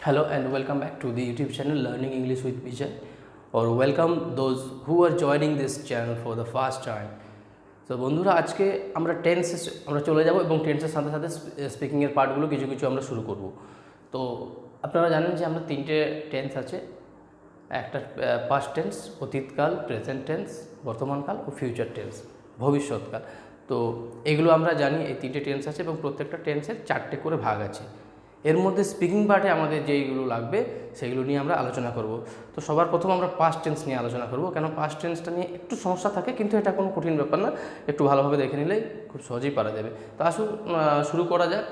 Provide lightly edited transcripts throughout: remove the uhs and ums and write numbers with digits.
Hello and welcome back to the YouTube channel Learning English with Vijay, or welcome those who are joining this channel for the first time. So বন্ধুরা, আজকে আমরা টেন্সে আমরা চলে যাব এবং টেন্সের সাথে সাথে স্পিকিংয়ের পার্টগুলো কিছু কিছু আমরা শুরু করব। তো আপনারা জানেন যে আমরা তিনটে টেন্স আছে, একটা পাস্ট টেন্স, অতীতকাল, প্রেজেন্ট টেন্স, বর্তমানকাল ও ফিউচার টেন্স, ভবিষ্যৎকাল। তো এগুলো আমরা জানি, এই তিনটে টেন্স আছে এবং প্রত্যেকটা টেন্সের চারটে করে ভাগ আছে। এর মধ্যে স্পিকিং পার্টে আমাদের যেইগুলো লাগবে সেগুলো নিয়ে আমরা আলোচনা করব। তো সবার প্রথম আমরা পাস্ট টেন্স নিয়ে আলোচনা করব, কেন পাস্ট টেন্সটা নিয়ে একটু সমস্যা থাকে, কিন্তু এটা কোনো কঠিন ব্যাপার না, একটু ভালোভাবে দেখে নিলেই খুব সহজেই পারা যাবে। তো আসুন শুরু করা যাক।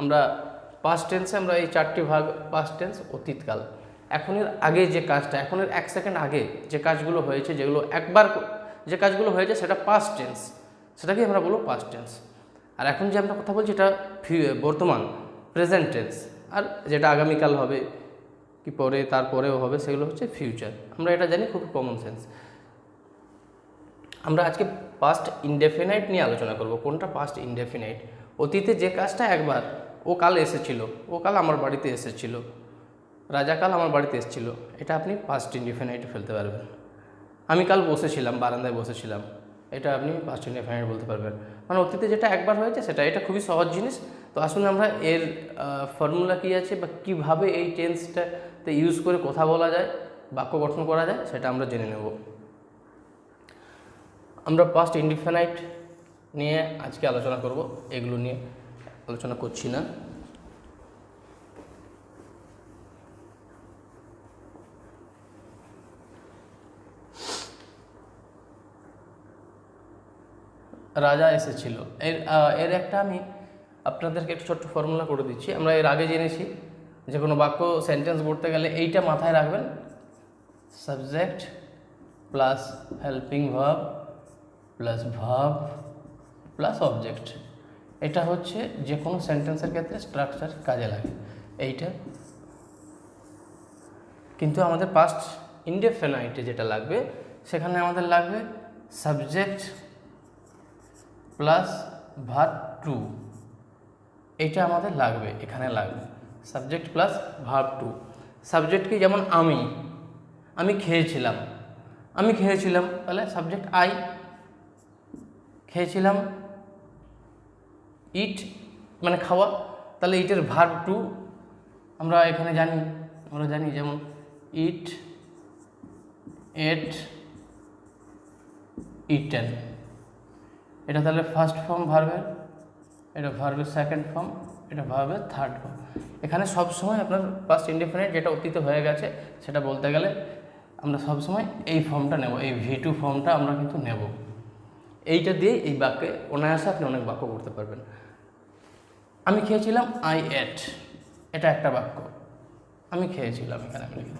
আমরা পাস্ট টেন্সে আমরা এই চারটি ভাগ, পাস্ট টেন্স, অতীতকাল, এখনের আগে যে কাজটা, এখনের 1 সেকেন্ড আগে যে কাজগুলো হয়েছে, যেগুলো একবার যে কাজগুলো হয়েছে সেটা পাস্ট টেন্স, সেটাকেই আমরা বলবো পাস্ট টেন্স। আর এখন যে আমরা কথা বলছি এটা বর্তমান, প্রেজেন্ট টেন্স। আর যেটা আগামীকাল হবে কি পরে তারপরেও হবে সেগুলো হচ্ছে ফিউচার। আমরা এটা জানি, খুব কমন সেন্স। আমরা আজকে পাস্ট ইনডেফিনাইট নিয়ে আলোচনা করব। কোনটা পাস্ট ইনডেফিনাইট? অতীতে যে কাজটা একবার, ও কাল এসেছিল, ও কাল আমার বাড়িতে এসেছিল, রাজা কাল আমার বাড়িতে এসেছিল, এটা আপনি পাস্ট ইনডেফিনাইটে ফেলতে পারবেন। আমি কাল বসেছিলাম, বারান্দায় বসেছিলাম, এটা আপনি পাস্ট ইনডেফিনাইট বলতে পারবেন। মানে অতীতে যেটা একবার হয়েছে সেটা, এটা খুবই সহজ জিনিস। তো আসুন আমরা এর ফর্মুলা কী আছে বা কীভাবে এই টেন্সটাতে ইউজ করে কথা বলা যায়, বাক্য গঠন করা যায়, সেটা আমরা জেনে নেব। আমরা পাস্ট ইনডেফিনাইট নিয়ে আজকে আলোচনা করব, এগুলো নিয়ে আলোচনা করছি না। রাজা এসেছিল, এর একটা আমি আপনাদেরকে একটু ছোট্ট ফর্মুলা করে দিচ্ছি। আমরা এর আগে জেনেছি যে কোনো বাক্য, সেন্টেন্স পড়তে গেলে এইটা মাথায় রাখবেন: subject plus helping verb plus verb plus object. এটা হচ্ছে যে কোনো সেন্টেন্সের ক্ষেত্রে স্ট্রাকচার কাজে লাগে এইটা। কিন্তু আমাদের পাস্ট ইনডেফিনাইটে যেটা লাগবে, সেখানে আমাদের লাগবে সাবজেক্ট প্লাস ভার্ব টু। এইটা আমাদের লাগবে, এখানে লাগবে subject plus verb two. Subject কি? যেমন আমি খেয়েছিলাম, আমি খেয়েছিলাম, তাহলে সাবজেক্ট আই, খেয়েছিলাম, ইট মানে খাওয়া, তাহলে ইটের ভার্ব টু আমরা এখানে জানি, যেমন ইট, এট, ইটেন। এটা তাহলে ফার্স্ট ফর্ম ভার্বের, এটা ভার্বের সেকেন্ড ফর্ম, এটা ভার্বের থার্ড ফর্ম। এখানে সবসময় আপনার পাস্ট ইনডেফিনাইট যেটা অতীতে হয়ে গেছে সেটা বলতে গেলে আমরা সবসময় এই ফর্মটা নেব, এই V2 ফর্মটা আমরা কিন্তু নেব। এইটা দিয়ে এই বাক্যে অনায়াসে আপনি অনেক বাক্য করতে পারবেন। আমি খেয়েছিলাম, আই এট, এটা একটা বাক্য। আমি খেয়েছিলাম, এখানে আমি লিখি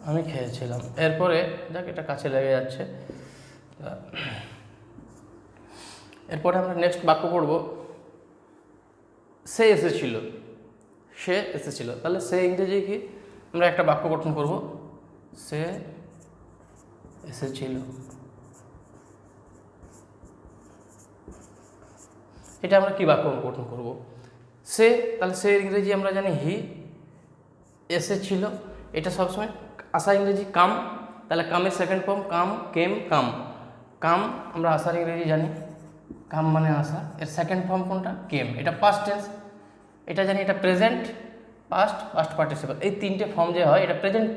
আমি খেয়েছিলাম। এরপরে দেখ, এটা কাছে লেগে যাচ্ছে, এরপরে আমরা নেক্সট বাক্য করব, সে এসেছিল, সে এসেছিল। তাহলে সে ইংরেজি কি? আমরা একটা বাক্য গঠন করব, সে এসেছিল। এটা আমরা কি বাক্য গঠন করব? সে, তাহলে সে ইংরেজি আমরা জানি হি, এসেছিল এটা সবসময় আসা ইংরেজি কাম, তাহলে কামের সেকেন্ড ফর্ম কাম, কেম, কাম। কাম আমরা আসার ইংরেজি জানি, কাম মানে আসা। এর সেকেন্ড ফর্ম কোনটা? কেম। এটা পাস্ট টেন্স, এটা জানি, এটা প্রেজেন্ট, পাস্ট, পাস্ট পার্টিসিপল। এই তিনটে ফর্ম যে হয়, এটা প্রেজেন্ট,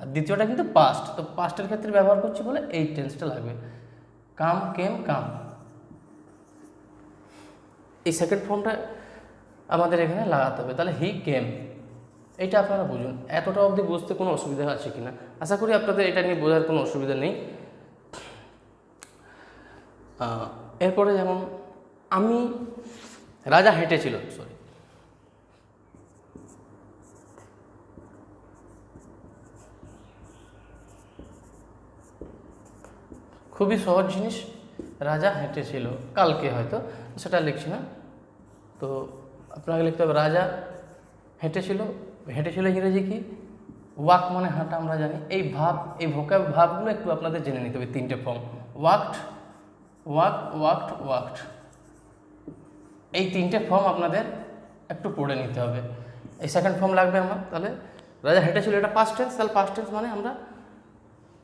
আর দ্বিতীয়টা কিন্তু পাস্ট। তো পাস্টের ক্ষেত্রে ব্যবহার করছি বলে এই টেন্সটা লাগবে, কাম, কেম, কাম। এই সেকেন্ড ফর্মটা আমাদের এখানে লাগাতে হবে। তাহলে হি কেম, এইটা আপনারা বুঝুন। এতটা অবধি বুঝতে কোনো অসুবিধা আছে কিনা? আশা করি আপনাদের এটা নিয়ে বোঝার কোনো অসুবিধা নেই। এরপরে যেমন রাজা হেঁটেছিল, খুবই সহজ জিনিস, রাজা হেঁটেছিল, কালকে হয়তো, সেটা লিখছি না। তো আপনাকে লিখতে হবে রাজা হেঁটেছিল। হেঁটেছিল ইংরেজি কি? ওয়াক মানে হাঁটা, আমরা জানি। এই ভাবগুলো একটু আপনাদের জেনে নিতে হবে। তিনটে ফর্ম: ওয়াকড, ওয়াকড, ওয়াকড। এই তিনটে ফর্ম আপনাদের একটু পড়ে নিতে হবে। এই সেকেন্ড ফর্ম লাগবে আমার, তাহলে রাজা হেঁটেছিল, এটা পাস্ট টেন্স, তাহলে পাস্ট টেন্স মানে আমরা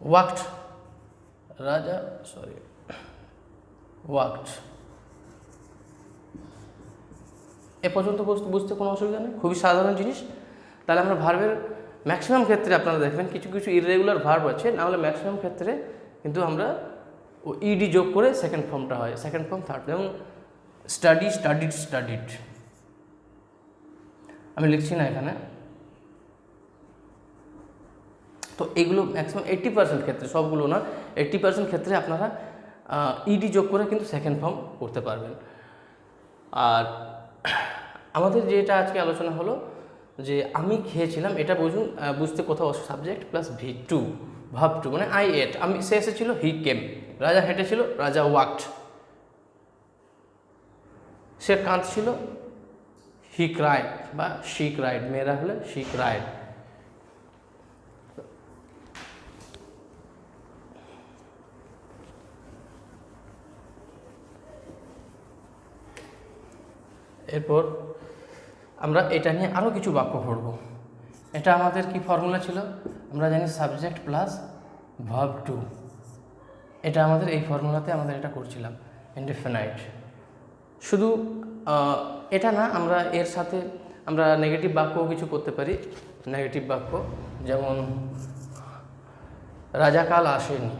ওয়াকড, রাজা ওয়াকড। এ পর্যন্ত বুঝতে কোনো অসুবিধা নেই, খুবই সাধারণ জিনিস। তাহলে আমরা ভার্বের ম্যাক্সিমাম ক্ষেত্রে আপনারা দেখবেন কিছু কিছু ইররেগুলার ভার্ব আছে, নাহলে ম্যাক্সিমাম ক্ষেত্রে কিন্তু আমরা ইডি যোগ করে সেকেন্ড ফর্মটা হয়, সেকেন্ড ফর্ম থার্ড। যেমন স্টাডি, স্টাডিড, স্টাডিড। আমি লিখছি না এখানে। তো এইগুলো ম্যাক্সিমাম 80% ক্ষেত্রে, সবগুলো না, 80% ক্ষেত্রে আপনারা ইডি যোগ করে কিন্তু সেকেন্ড ফর্ম করতে পারবেন। আর আমাদের যেটা আজকে আলোচনা হলো যে আমি খেয়েছিলাম, এটা বুঝতে কোথাও subject plus V2 verb two, মানে আই এট, আমি, সে এসেছিল, হি কেম। রাজা হেঁটেছিল, রাজা ওয়াকড। সে কাঁদছিল, হি ক্রাইড বা শি ক্রাইড, মেয়েরা হলে শি ক্রাইড। এরপর আমরা এটা নিয়ে আরও কিছু বাক্য পড়ব। এটা আমাদের কি ফর্মুলা ছিল, আমরা জানি সাবজেক্ট প্লাস ভার্ব টু, এটা আমাদের এই ফর্মুলাতে আমাদের এটা করছিলাম ইনডেফিনাইট। শুধু এটা না, আমরা এর সাথে আমরা নেগেটিভ বাক্যও কিছু করতে পারি। নেগেটিভ বাক্য যেমন রাজা কাল আসেনি,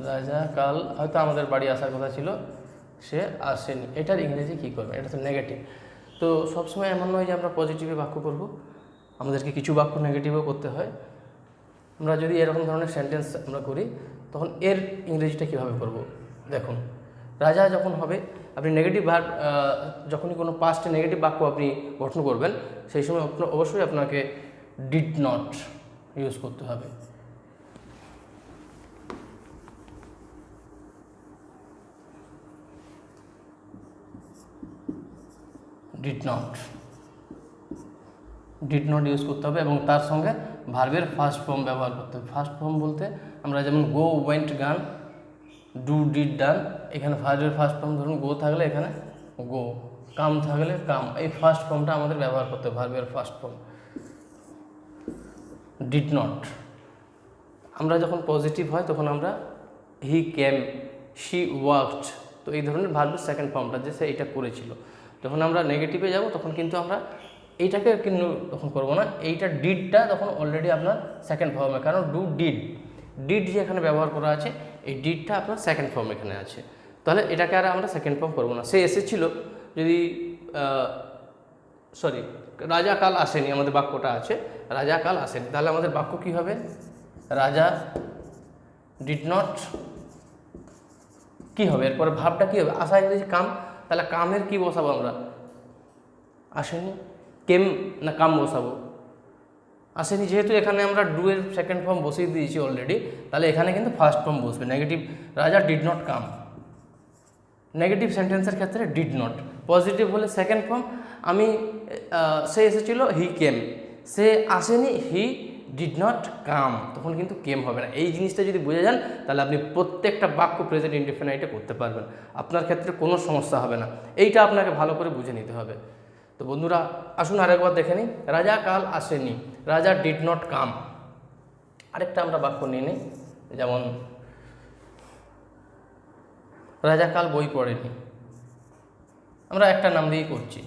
রাজা কাল হয়তো আমাদের বাড়ি আসার কথা ছিল, সে আসেনি, এটার ইংরেজি কী করবে, এটা তো নেগেটিভ। তো সবসময় এমন নয় যে আমরা পজিটিভে বাক্য করব, আমাদেরকে কিছু বাক্য নেগেটিভও করতে হয়। আমরা যদি এরকম ধরনের সেন্টেন্স আমরা করি, তখন এর ইংরেজিটা কীভাবে করব দেখুন। রাজা যখন হবে, আপনি নেগেটিভ ভার্ব, যখনই কোনো পাস্টে নেগেটিভ বাক্য আপনি গঠন করবেন, সেই সময় অবশ্যই আপনাকে ডিড নট ইউজ করতে হবে। ডিড নট ইউজ করতে হবে এবং তার সঙ্গে ভার্বের ফার্স্ট ফর্ম ব্যবহার করতে হবে। ফার্স্ট ফর্ম বলতে আমরা যেমন গো, ওয়েন্ট, গান, ডু, ডিড, ডান। এখানে ভার্বের ফার্স্ট ফর্ম ধরুন গো থাকলে এখানে গো, কাম থাকলে কাম, এই ফার্স্ট ফর্মটা আমাদের ব্যবহার করতে হবে, ভার্বের ফার্স্ট ফর্ম। ডিড নট, আমরা যখন পজিটিভ হয় তখন আমরা হি কেম, শি ওয়ার্কড, তো এই ধরনের ভার্বের সেকেন্ড ফর্মটা যে সে এটা করেছিল। যখন আমরা নেগেটিভে যাব তখন কিন্তু আমরা এইটাকে কিন্তু তখন করবো না, এইটা ডিডটা তখন অলরেডি আপনার সেকেন্ড ফর্মে, কারণ ডু, ডিড যে এখানে ব্যবহার করা আছে, এই ডিডটা আপনার সেকেন্ড ফর্ম এখানে আছে, তাহলে এটাকে আর আমরা সেকেন্ড ফর্ম করবো না। সে এসেছিল, যদি রাজা কাল আসেনি, আমাদের বাক্যটা আছে রাজা কাল আসেনি, তাহলে আমাদের বাক্য কী হবে, রাজা ডিড নট, কী হবে এরপরে ভাবটা কী হবে, আসা ইংরেজি কাম, তাহলে কামের কি বসাবো আমরা, আসেনি, কেম না কাম বসাবো, আসেনি। যেহেতু এখানে আমরা ডু এর সেকেন্ড ফর্ম বসিয়ে দিয়েছি অলরেডি, তাহলে এখানে কিন্তু ফার্স্ট ফর্ম বসবে নেগেটিভ, রাজা ডিড নট কাম। নেগেটিভ সেন্টেন্সের ক্ষেত্রে ডিড নট, পজিটিভ হলে সেকেন্ড ফর্ম, আমি, সে এসেছিল, হি কেম, সে আসেনি, হি ডিড নট কাম, তখন কিন্তু কেম হবে না। এই জিনিসটা যদি বুঝে যান, তাহলে আপনি প্রত্যেকটা বাক্য প্রেজেন্ট ইনডেফিনাইটে করতে পারবেন, আপনার ক্ষেত্রে কোনো সমস্যা হবে না। এইটা আপনাকে ভালো করে বুঝে নিতে হবে। তো বন্ধুরা আসুন আরেকবার দেখে নিই, রাজা কাল আসেনি, রাজা ডিড নট কাম। আরেকটা আমরা বাক্য নিয়ে নিই, যেমন রাজা কাল বই পড়েনি, আমরা একটা নাম দিয়েই করছি,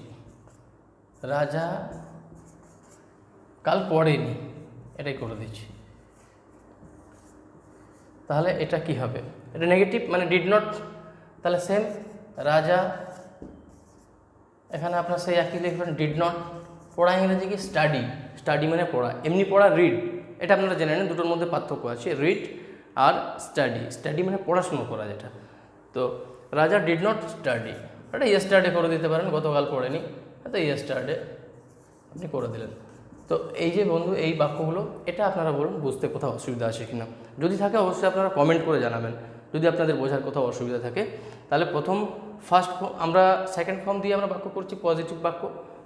রাজা কাল পড়েনি, এটাই করে দিচ্ছি। তাহলে এটা কি হবে, এটা নেগেটিভ, মানে ডিড নট, তাহলে সেম রাজা, এখানে আপনার সেই একই লিখবেন ডিড নট। পড়া ইংরেজি কি, স্টাডি মানে পড়া, এমনি পড়া রিড, এটা আপনারা জেনে নেন, দুটোর মধ্যে পার্থক্য আছে, রিড আর স্টাডি মানে পড়াশুনো করা যেটা। তো রাজা ডিড নট স্টাডি, এটা ইয়েস্টারডে করে দিতে পারেন, গতকাল পড়েনি, তো ইয়েস্টারডে আপনি করে দিলেন। তো এই যে বন্ধু এই বাক্যগুলো, এটা আপনারা বলুন বুঝতে কোথাও অসুবিধা আছে কিনা, যদি থাকে অবশ্যই আপনারা কমেন্ট করে জানাবেন। যদি আপনাদের বোঝার কোথাও অসুবিধা থাকে, তাহলে ফার্স্ট আমরা সেকেন্ড ফর্ম দিয়ে আমরা বাক্য করছি পজিটিভ বাক্য।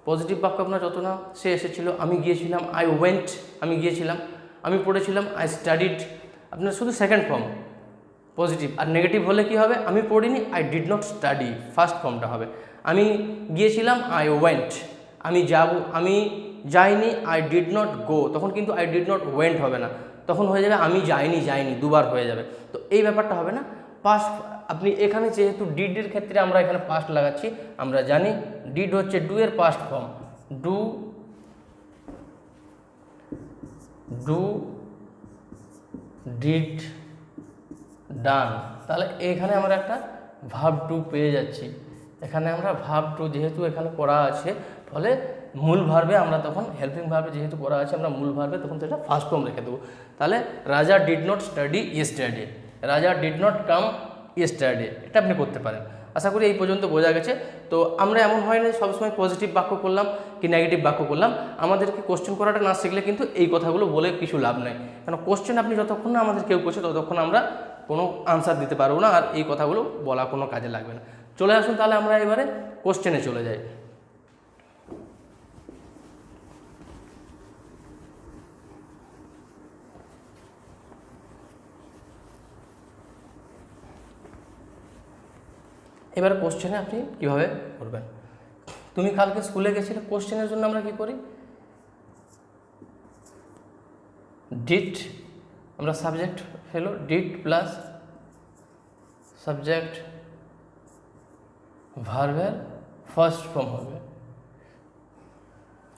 পজিটিভ বাক্য আপনার যত না, সে এসেছিল, আমি গিয়েছিলাম, আই ওয়েন্ট, আমি গিয়েছিলাম, আমি পড়েছিলাম, আই স্টাডিড, আপনার শুধু সেকেন্ড ফর্ম। পজিটিভ। আর নেগেটিভ হলে কি হবে, আমি পড়িনি, I did not study, first ফর্মটা হবে। আমি গিয়েছিলাম, আই ওয়েন্ট। আমি যাইনি, আই ডিড নট গো, তখন কিন্তু আই ডিড নট ওয়েন্ট হবে না, তখন হয়ে যাবে আমি যাইনি, দুবার হয়ে যাবে। তো এই ব্যাপারটা হবে না। পাস্ট, আপনি এখানে যেহেতু ডিডের ক্ষেত্রে আমরা এখানে পাস্ট লাগাচ্ছি, আমরা জানি ডিড হচ্ছে ডু এর past form, do did done. তাহলে এখানে আমরা একটা ভার্ব টু পেয়ে যাচ্ছি। এখানে আমরা ভার্ব টু যেহেতু এখানে করা আছে, ফলে মূল ভার্বে আমরা তখন হেল্পিং ভার্বে যেহেতু করা আছে, আমরা মূল ভার্বে তখন সেটা ফার্স্ট ফর্ম রেখে দেবো। তাহলে রাজা ডিড নট স্টাডি ইয়েস্টারডে, রাজা ডিড নট কাম ইয়েস্টারডে, এটা আপনি করতে পারেন। আশা করি এই পর্যন্ত বোঝা গেছে। তো আমরা এমন হয় না সবসময় পজিটিভ বাক্য করলাম কি নেগেটিভ বাক্য করলাম, আমাদেরকে কোশ্চেন করাটা না শিখলে কিন্তু এই কথাগুলো বলে কিছু লাভ নেই। কারণ কোশ্চেন আপনি যতক্ষণ না আমাদের কেউ করছে ততক্ষণ আমরা কোনো আনসার দিতে পারবো না, আর এই কথাগুলো বলা কোনো কাজে লাগবে না। চলে আসুন তাহলে আমরা এবারে কোশ্চেনে চলে যাই। এবার কোশ্চেনে আপনি কীভাবে করবেন। তুমি কালকে স্কুলে গেছিলে, কোশ্চেনের জন্য আমরা কি করি, ডিড, আমরা subject fellow, did plus subject ভার্বের ফার্স্ট ফর্ম হবে।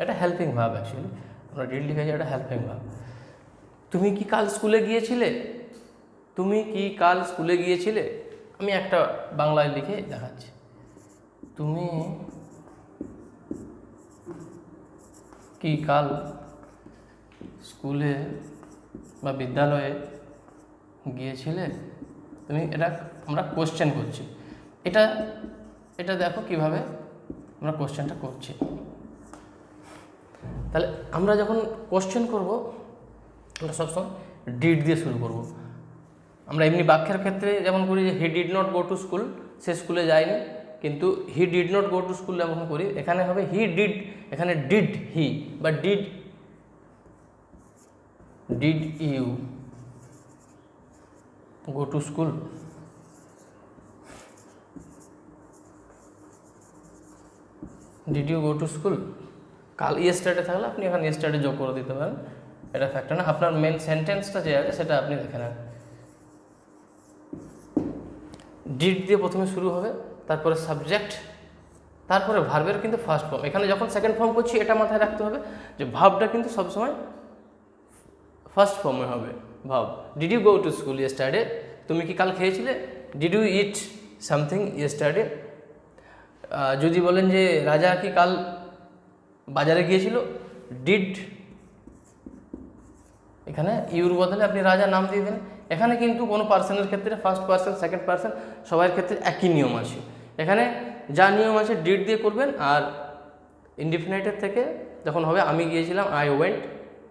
এটা হেল্পিং ভার্ব, অ্যাকচুয়ালি আমরা ডিড লিখেছি, এটা হেল্পিং ভার্ব। তুমি কি কাল স্কুলে গিয়েছিলে, তুমি কি কাল স্কুলে গিয়েছিলে, আমি একটা বাংলায় লিখে দেখাচ্ছি। তুমি কি কাল স্কুলে বা বিদ্যালয়ে গিয়েছিলে, তুমি, এটা আমরা কোশ্চেন করছি। এটা দেখো কিভাবে আমরা কোশ্চেনটা করছি। তাহলে আমরা যখন কোশ্চেন করব, আমরা সবসময় ডিড দিয়ে শুরু করব। আমরা এমনি বাক্যের ক্ষেত্রে যেমন করি যে he did not go to school, সে স্কুলে যায়নি, কিন্তু he did not go to school যখন করি, এখানে হবে হি ডিড, এখানে ডিড হি বা did you go to school, did you go to school. কাল ইয়েস্টারডে থাকলে আপনি এখানে ইয়েস্টারডে যোগ করে দিতে পারেন, এটা ফ্যাক্টর না। আপনার মেন সেন্টেন্সটা যে আছে সেটা আপনি দেখে নেন। ডিড দিয়ে প্রথমে শুরু হবে, তারপরে সাবজেক্ট, তারপরে ভার্বের কিন্তু ফার্স্ট ফর্ম। এখানে যখন সেকেন্ড ফর্ম করছি এটা মাথায় রাখতে হবে যে ভার্বটা কিন্তু সবসময় ফার্স্ট ফর্মে হবে। Verb, did you go to school yesterday, তুমি কি কাল খেয়েছিলে, did you eat something yesterday. যদি বলেন যে রাজা কি কাল বাজারে গিয়েছিল, ডিড, এখানে ইউর বদলে আপনি রাজা নাম দিয়ে দেন। এখানে কিন্তু কোনো পার্সনের ক্ষেত্রে ফার্স্ট পার্সন সেকেন্ড পার্সন সবার ক্ষেত্রে একই নিয়ম আছে। এখানে যা নিয়ম আছে ডিড দিয়ে করবেন, আর ইনডিফিনাইটের থেকে যখন হবে আমি গিয়েছিলাম, I went,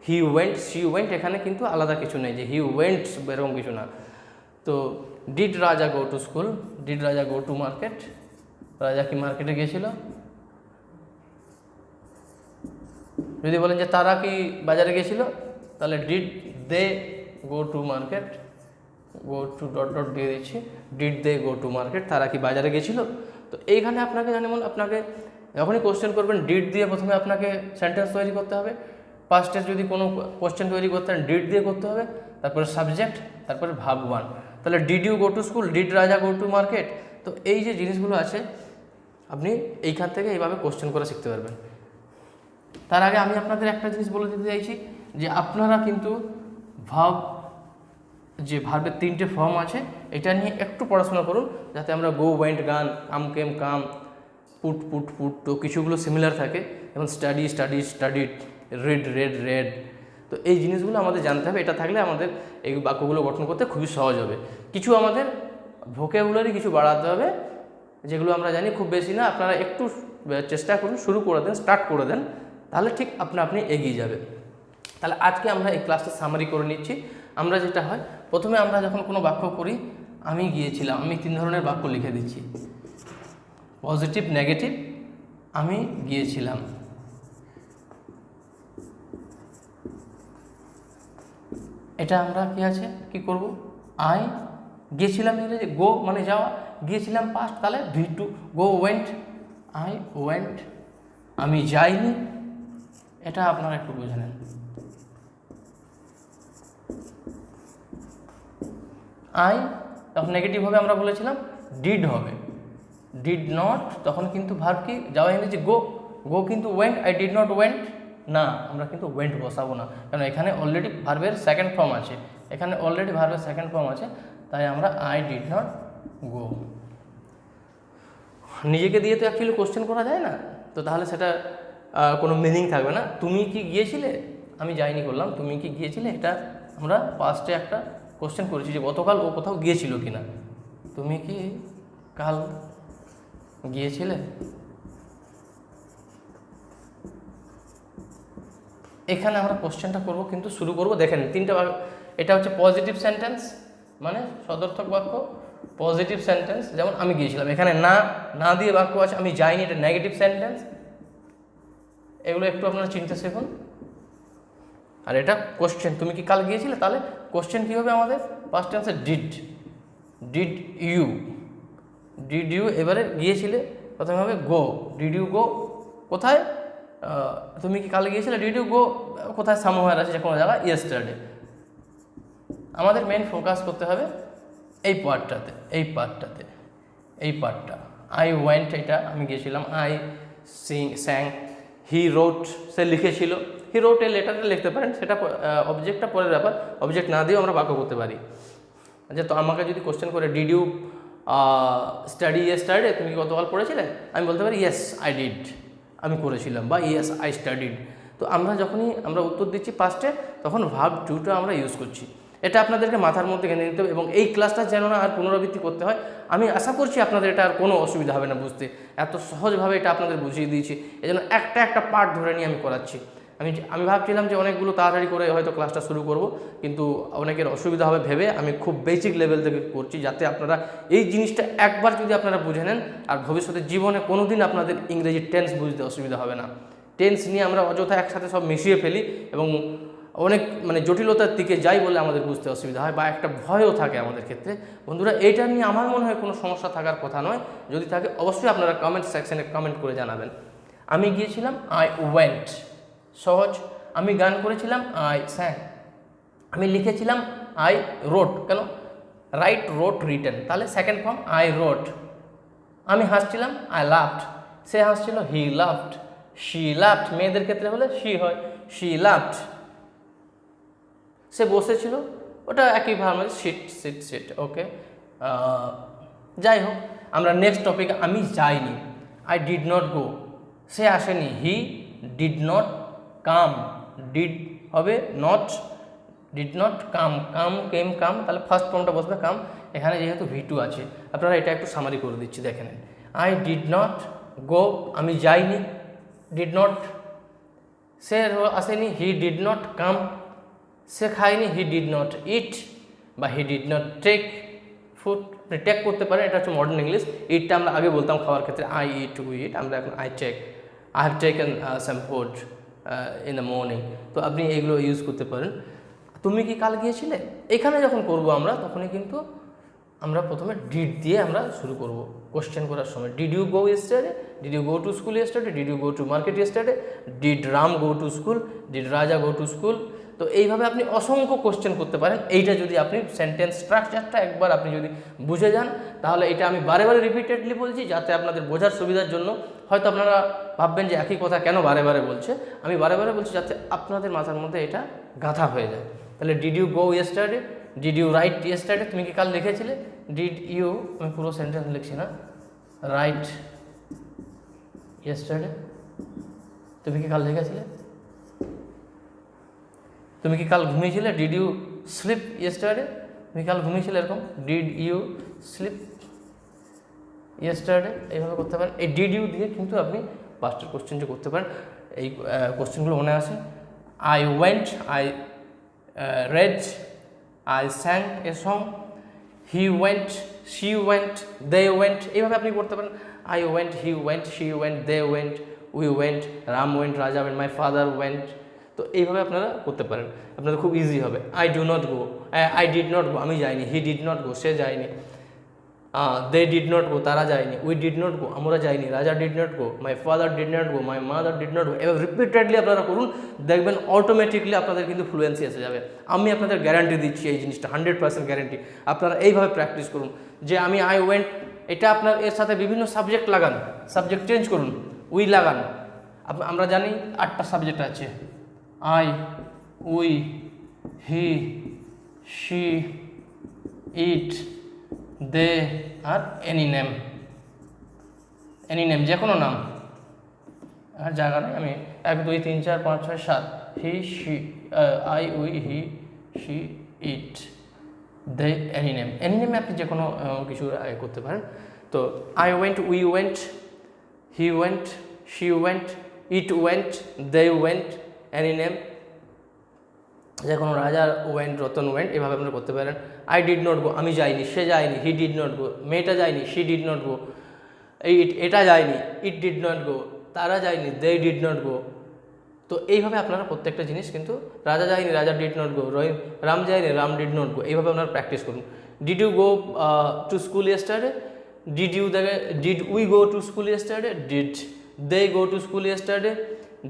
he went, she went, এখানে কিন্তু আলাদা কিছু নেই যে হি ওয়েন্ট এরকম কিছু না। তো did Raja go to school, did Raja go to market, রাজা কি মার্কেটে গিয়েছিল। যদি বলেন যে তারা কি বাজারে গিয়েছিল, তাহলে did they go to market, go to dot dot দিয়ে দিচ্ছি, did they go to market, তারা কি বাজারে গেছিলো। তো এইখানে আপনাকে যেমন আপনাকে যখনই কোশ্চেন করবেন ডিড দিয়ে প্রথমে আপনাকে সেন্টেন্স তৈরি করতে হবে। পাস্টের যদি কোনো কোশ্চেন তৈরি করতে হয় ডিড দিয়ে করতে হবে, তারপরে সাবজেক্ট, তারপরে ভার্ব ওয়ান। তাহলে did you go to school, did Raja go to market. তো এই যে জিনিসগুলো আছে আপনি এইখান থেকে এইভাবে কোশ্চেন করে শিখতে পারবেন। তার আগে আমি আপনাদের একটা জিনিস বলে দিতে চাইছি যে আপনারা কিন্তু যে ভার্বের 3টে ফর্ম আছে এটা নিয়ে একটু পড়াশোনা করুন, যাতে আমরা গো, ওয়েন্ট, গান, কাম, কেম, কাম, পুট, তো কিছুগুলো সিমিলার থাকে। যেমন স্টাডি, স্টাডিড, রেড। তো এই জিনিসগুলো আমাদের জানতে হবে। এটা থাকলে আমাদের এই বাক্যগুলো গঠন করতে খুবই সহজ হবে। কিছু আমাদের ভোকাবুলারি কিছু বাড়াতে হবে, যেগুলো আমরা জানি খুব বেশি না। আপনারা একটু চেষ্টা করুন, শুরু করে দেন, স্টার্ট করে দেন, তাহলে ঠিক আপনি এগিয়ে যাবে। তাহলে আজকে আমরা এই ক্লাসটা সামারি করে নিচ্ছি। আমরা যেটা হয় প্রথমে আমরা যখন কোনো বাক্য করি, আমি গিয়েছিলাম, আমি 3 ধরনের বাক্য লিখে দিচ্ছি, পজিটিভ, নেগেটিভ, আমি গিয়েছিলাম। এটা আমরা কি আছে কি করব, আই গিয়েছিলাম ইংরেজি গো মানে যাওয়া, গিয়েছিলাম পাস্ট তাহলে V2 go went, I went আমি যাইনি, এটা আপনারা একটু বুঝে নেন। আই তখন নেগেটিভ হবে, আমরা বলেছিলাম ডিড হবে, ডিড নট তখন কিন্তু ভার্ব কি যাওয়া ইংরেজি গো, গো কিন্তু went, I did not went না, আমরা কিন্তু ওয়েন্ট বসাবো না, কারণ এখানে অলরেডি ভার্বের সেকেন্ড ফর্ম আছে, এখানে অলরেডি ভার্বের সেকেন্ড ফর্ম আছে, তাই আমরা আই ডিড নট গো। নিজেকে দিয়ে তো অ্যাকচুয়ালি কোশ্চেন করা যায় না, তো তাহলে সেটা কোনো মিনিং থাকবে না। তুমি কি গিয়েছিলে, আমি যাইনি করলাম, তুমি কি গিয়েছিলে, এটা আমরা পাস্টে একটা কোশ্চেন করেছি যে গতকাল ও কোথাও গিয়েছিল কিনা, তুমি কি কাল গিয়েছিলে। এখানে আমরা কোশ্চেনটা করব, কিন্তু শুরু করব দেখেন তিনটা, এটা হচ্ছে পজিটিভ সেন্টেন্স মানে সদর্থক বাক্য, পজিটিভ সেন্টেন্স যেমন আমি গিয়েছিলাম, এখানে না না দিয়ে বাক্য আছে, আমি যাইনি এটা নেগেটিভ সেন্টেন্স, এগুলো একটু আপনারা চিনতে শিখুন। আর এটা কোশ্চেন, তুমি কি কাল গিয়েছিলে, তাহলে কোশ্চেন কী হবে আমাদের, পাস্ট টেন্সে did, did you, did you, এবারে গিয়েছিলে প্রথমে হবে গো, ডিড ইউ গো কোথায়, তুমি কি কাল গিয়েছিলে, ডিড ইউ গো কোথায়, সামহার আছে যে কোনো জায়গায়, ইয়েস্টারডে। আমাদের মেন ফোকাস করতে হবে এই পার্টটাতে, এই পার্টটাতে, এই পার্টটা। আই ওয়েন্ট এটা আমি গিয়েছিলাম, আই স্যাং, হি রোট সে লিখেছিল, হি রোট এ লেটারটা লিখতে পারেন, সেটা অবজেক্টটা পরের ব্যাপার, অবজেক্ট না দিয়েও আমরা বাক্য করতে পারি। আচ্ছা, তো আমাকে যদি কোশ্চেন করে ডিড ইউ স্টাডি ইয়েস্টারডে, তুমি কি গতকাল পড়েছিলে, আমি বলতে পারি ইয়েস আই ডিড, আমি করেছিলাম, বা ইয়েস আই স্টাডিড। তো আমরা যখনই আমরা উত্তর দিচ্ছি পাস্টে, তখন ভার্ব টুটা আমরা ইউজ করছি। এটা আপনাদেরকে মাথার মধ্যে গেঁথে নিতে হবে, এবং এই ক্লাসটা যেন না আর পুনরাবৃত্তি করতে হয়। আমি আশা করছি আপনাদের এটা আর কোনো অসুবিধা হবে না বুঝতে, এত সহজভাবে এটা আপনাদের বুঝিয়ে দিয়েছি, এই জন্য একটা একটা পার্ট ধরে নিয়ে আমি করাচ্ছি। আমি ভাবছিলাম যে অনেকগুলো তাড়াতাড়ি করে হয়তো ক্লাসটা শুরু করব, কিন্তু অনেকের অসুবিধা হবে ভেবে আমি খুব বেসিক লেভেল থেকে করছি, যাতে আপনারা এই জিনিসটা একবার যদি আপনারা বুঝে নেন, আর ভবিষ্যতে জীবনে কোনো দিন আপনাদের ইংরেজি টেন্স বুঝতে অসুবিধা হবে না। টেন্স নিয়ে আমরা অযথা একসাথে সব মিশিয়ে ফেলি এবং অনেক মানে জটিলতার দিকে যাই বলে আমাদের বুঝতে অসুবিধা হয়, বা একটা ভয়ও থাকে আমাদের ক্ষেত্রে। বন্ধুরা, এইটা নিয়ে আমার মনে হয় কোনো সমস্যা থাকার কথা নয়, যদি থাকে অবশ্যই আপনারা কমেন্ট সেকশনে কমেন্ট করে জানাবেন। আমি গিয়েছিলাম, আই ওয়েন্ট, সহজ। আমি গান করেছিলাম, আই স্যাং। আমি লিখেছিলাম, আই রোট, কেন রাইট রোট রিটেন, তাহলে সেকেন্ড ফর্ম আই রোট। আমি হাসছিলাম, আই লাফড, সে হাসছিল, হি লাফড, শি লাফড, মেয়েদের ক্ষেত্রে হলে শি হয়, শি লাফড। সে বসেছিল, ওটা একই ভাব, সিট সিট সিট, ওকে। যাই হোক, আমরা নেক্সট টপিকে, আমি যাইনি, আই ডিড নট গো, সে আসেনি, he did not come, did হবে not, did not come, come came come, তাহলে ফার্স্ট ফর্মটা বসবে কাম, এখানে যেহেতু V2 আছে, আপনারা এটা একটু সামারি করে দিচ্ছি দেখে নেন। আই ডিড নট গো, আমি যাইনি, ডিড নট, সে আসেনি, হি ডিড নট কাম, সে খায়নি, হি ডিড নট ইট, বা he did not take food, take করতে পারেন, এটা হচ্ছে মডার্ন ইংলিশ। ইটটা আমরা আগে বলতাম খাওয়ার ক্ষেত্রে, আই ইট টু ইট, আমরা এখন I take, I have taken some food in the morning, তো আপনি এগুলো ইউজ করতে পারেন। তুমি কি কাল গিয়েছিলে, এখানে যখন করব আমরা, তখনই কিন্তু আমরা প্রথমে ডিড দিয়ে আমরা শুরু করব কোশ্চেন করার সময়। Did you go yesterday, did you go to school yesterday, did you go to market yesterday, did Ram go to school, did Raja go to school. তো এইভাবে আপনি অসংখ্য কোশ্চেন করতে পারেন। এইটা যদি আপনি সেন্টেন্স স্ট্রাকচারটা একবার আপনি যদি বুঝে যান, তাহলে এটা আমি বারে বারে রিপিটেডলি বলছি যাতে আপনাদের বোঝার সুবিধার জন্য। হয়তো আপনারা ভাববেন যে একই কথা কেন বারে বারে বলছে, আমি বারে বারে বলছি যাতে আপনাদের মাথার মধ্যে এটা গাঁথা হয়ে যায়। তাহলে did you go yesterday, did you write yesterday, তুমি কি কাল লিখেছিলে, ডিড ইউ, আমি পুরো সেন্টেন্স লিখছি না, রাইট ইয়েস্টারডে, তুমি কি কাল লিখেছিলে, তুমি কি কাল ঘুমিয়েছিলে, ডিড ইউ স্লিপ ইয়েস্টারডে, তুমি কাল ঘুমিয়েছিলে, এরকম ডিড ইউ স্লিপ ইয়েস্টারডে, এইভাবে করতে পারেন। এই ডিড ইউ দিয়ে কিন্তু আপনি পাস্টের কোশ্চেন যে করতে পারেন। এই কোশ্চেনগুলো মনে আসে, I went, I read, I sang a song, he went, she went, they went, এইভাবে আপনি করতে পারেন। I went, he went, she went, they went, we went, Ram went, Raja went, my father went, তো এইভাবে আপনারা করতে পারেন, আপনাদের খুব ইজি হবে। I do not go, I did not গো, আমি যাইনি। হি ডিড নট গো, সে যায়নি। দে ডিড নট গো, তারা যায়নি। উই ডিড নট গো, আমরা যাইনি। রাজা did not go, my father did not go, my mother did not গো। এবার রিপিটেডলি আপনারা করুন, দেখবেন অটোমেটিকলি আপনাদের কিন্তু ফ্লুয়েন্সি এসে যাবে। আমি আপনাদের গ্যারান্টি দিচ্ছি এই জিনিসটা, 100% গ্যারান্টি। আপনারা এইভাবে প্র্যাকটিস করুন যে আমি আই ওয়েন্ট, এটা আপনার এর সাথে বিভিন্ন সাবজেক্ট লাগান, সাবজেক্ট চেঞ্জ করুন, উই লাগান। আমরা জানি 8টা সাবজেক্ট আছে, I, we, he, she, it, they আর এনি নেম। এনি নেম যে কোনো নাম, আর জায়গা নেই, আমি 1 2 3 4 5 6 7, he, she, I, we, he, she, it, they, any name. Any নেমে আপনি যে কোনো কিছু করতে পারেন। তো I went, we went, he went, she went, it went, they went, any name যে কোনো, রাজা ওয়েন্ট, রতন ওয়েন্ট, এভাবে আপনারা করতে পারেন। আই ডিড নট গো, আমি যাইনি, সে যায়নি। হি ডিড নট গো, মেয়েটা যায়নি। শি ডিড নট গো, এটা যায়নি। ইট ডিড নট গো, তারা যায়নি। They did not go. তো এইভাবে আপনারা প্রত্যেকটা জিনিস কিন্তু, রাজা যায়নি, রাজা ডিড নট গো, রাম যায়নি, রাম ডিড নট গো, এইভাবে আপনারা প্র্যাকটিস করুন। Did you go to school yesterday, did we go to school yesterday, did they go to school yesterday,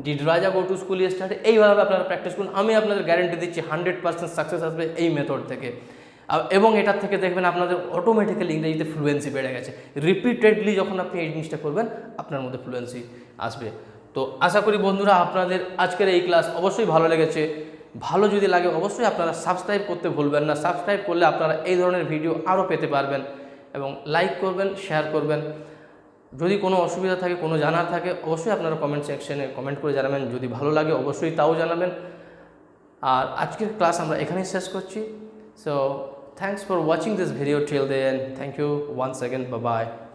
did Raja go to school yesterday. এইভাবে আপনারা প্র্যাকটিস করুন। আমি আপনাদের গ্যারান্টি দিচ্ছি 100% সাকসেস আসবে এই মেথড থেকে। এবং এটার থেকে দেখবেন আপনাদের অটোমেটিক্যালি ইংরেজিতে ফ্লুয়েন্সি বেড়ে গেছে। রিপিটেডলি যখন আপনি এই জিনিসটা করবেন, আপনার মধ্যে ফ্লুয়েন্সি আসবে। তো আশা করি বন্ধুরা আপনাদের আজকের এই ক্লাস অবশ্যই ভালো লেগেছে। ভালো যদি লাগে অবশ্যই আপনারা সাবস্ক্রাইব করতে ভুলবেন না। সাবস্ক্রাইব করলে আপনারা এই ধরনের ভিডিও আরও পেতে পারবেন, এবং লাইক করবেন, শেয়ার করবেন। যদি কোনো অসুবিধা থাকে, কোনো জানার থাকে, অবশ্যই আপনারা কমেন্ট সেকশনে কমেন্ট করে জানাবেন। যদি ভালো লাগে অবশ্যই তাও জানাবেন। আর আজকের ক্লাস আমরা এখানেই শেষ করছি। So thanks for watching this video till the end. Thank you once again. Bye bye.